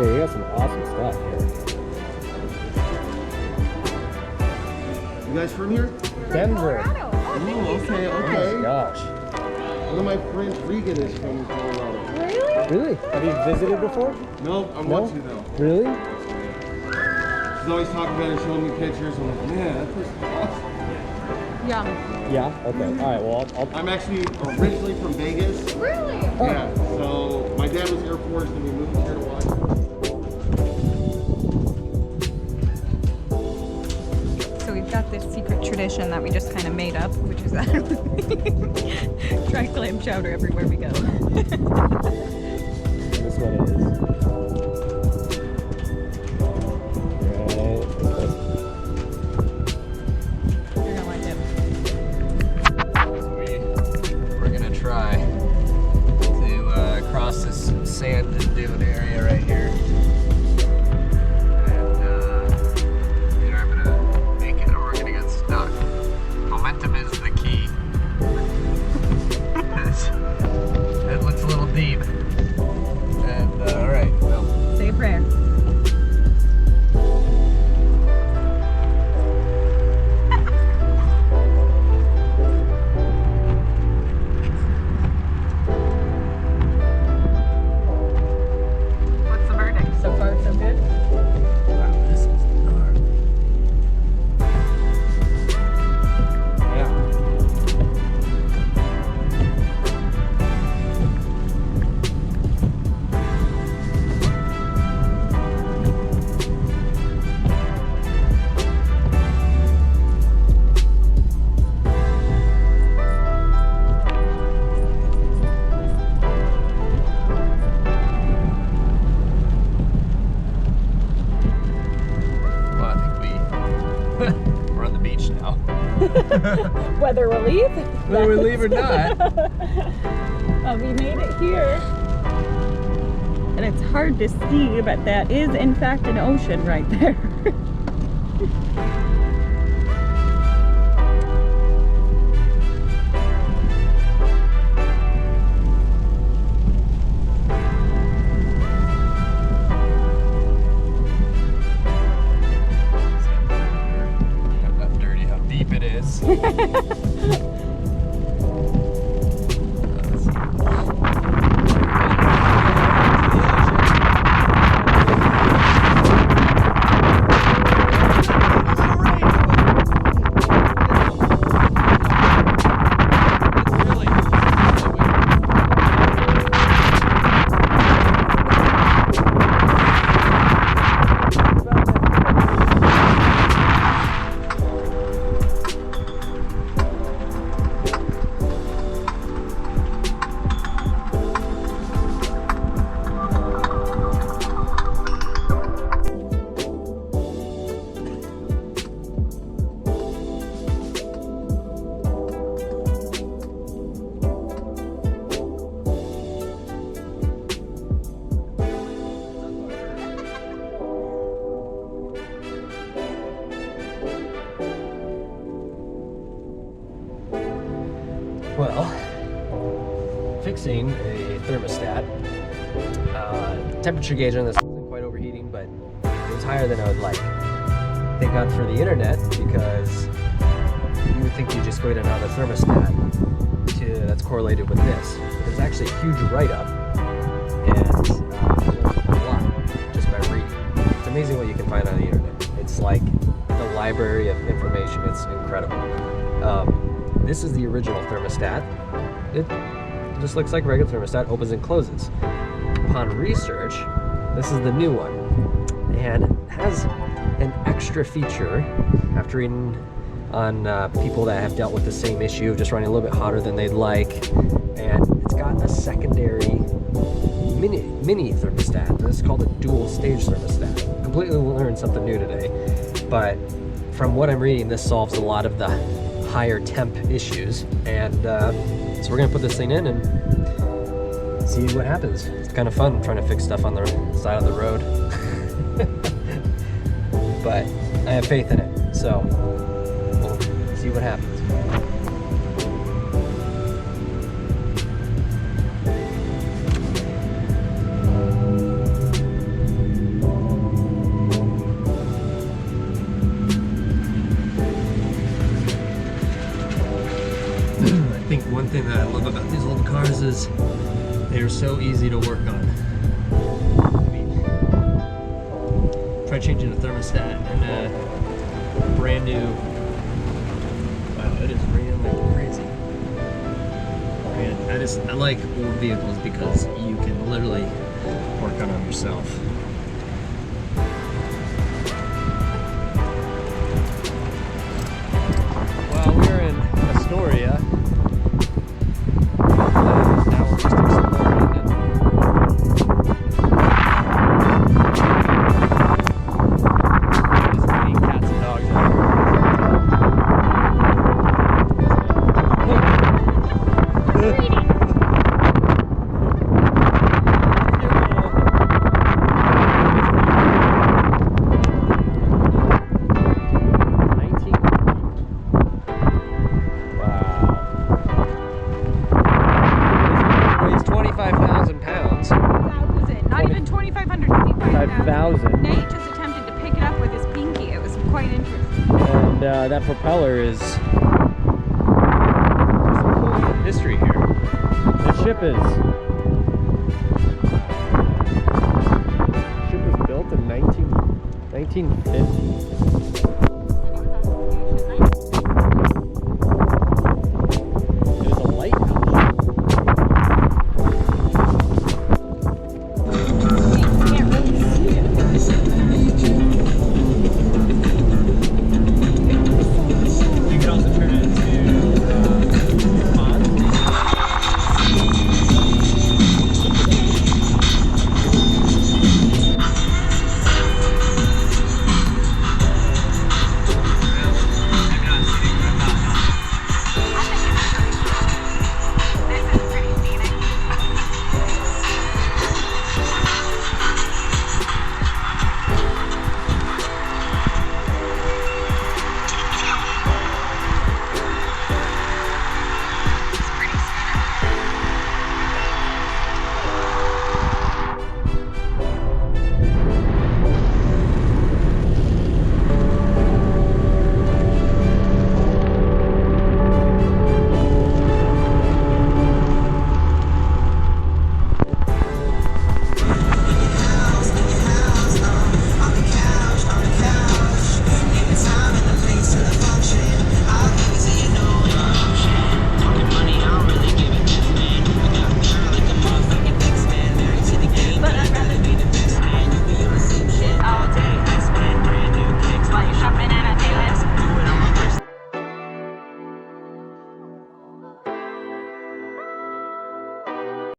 Yeah, you got some awesome stuff here. You guys from here? Denver. Colorado. Oh, thank you so okay, much. okay. Gosh. One of my friends, Regan, is from Colorado. Really? Really? Have you visited before? No, I want to though. Really? She's always talking about it, showing me pictures. I'm like, man, that place is awesome. Yum. Yeah? Okay. All right, well, I'll I'm actually originally from Vegas. Really? Yeah, so my dad was Air Force and we moved here to Washington. So we've got this secret tradition that we just kind of made up, which is that dry clam chowder everywhere we go. This one it is. Right. You're gonna like it. We're gonna try to cross this sand dune area right here. And either I'm gonna make it or we're gonna get stuck. Momentum is the key. It looks a little deep. And alright, well. Say a prayer. What's the verdict? So far, so good? Wow, this is gnarly. Yeah. Well, I think we're on the beach now. Whether we'll leave? Whether we leave or not. We made it here. And it's hard to see, but that is in fact an ocean right there. Not dirty how deep it is. Well, fixing a thermostat. Temperature gauge on this wasn't quite overheating, but it was higher than I would like. Thank God for the internet, because you would think you just go to another thermostat that's correlated with this. But there's actually a huge write-up, and I learned a lot just by reading. It's amazing what you can find on the internet. It's like the library of information. It's incredible. This is the original thermostat. It just looks like a regular thermostat, opens and closes. Upon research, this is the new one, and it has an extra feature after reading on people that have dealt with the same issue of just running a little bit hotter than they'd like, and it's got a secondary mini thermostat. This is called a dual stage thermostat. Completely learned something new today, but from what I'm reading, this solves a lot of the higher temp issues, and so we're gonna put this thing in and see what happens. It's kind of fun trying to fix stuff on the side of the road. But I have faith in it, so we'll see what happens. One thing that I love about these old cars is they're so easy to work on. I mean, try changing a thermostat in a brand new. Wow, it is raining like crazy. Man, I like old vehicles because you can literally work on them yourself. Well, we're in Astoria. Now we're just exploring it. Just raining cats and dogs that propeller is history here. The ship is built in 1950.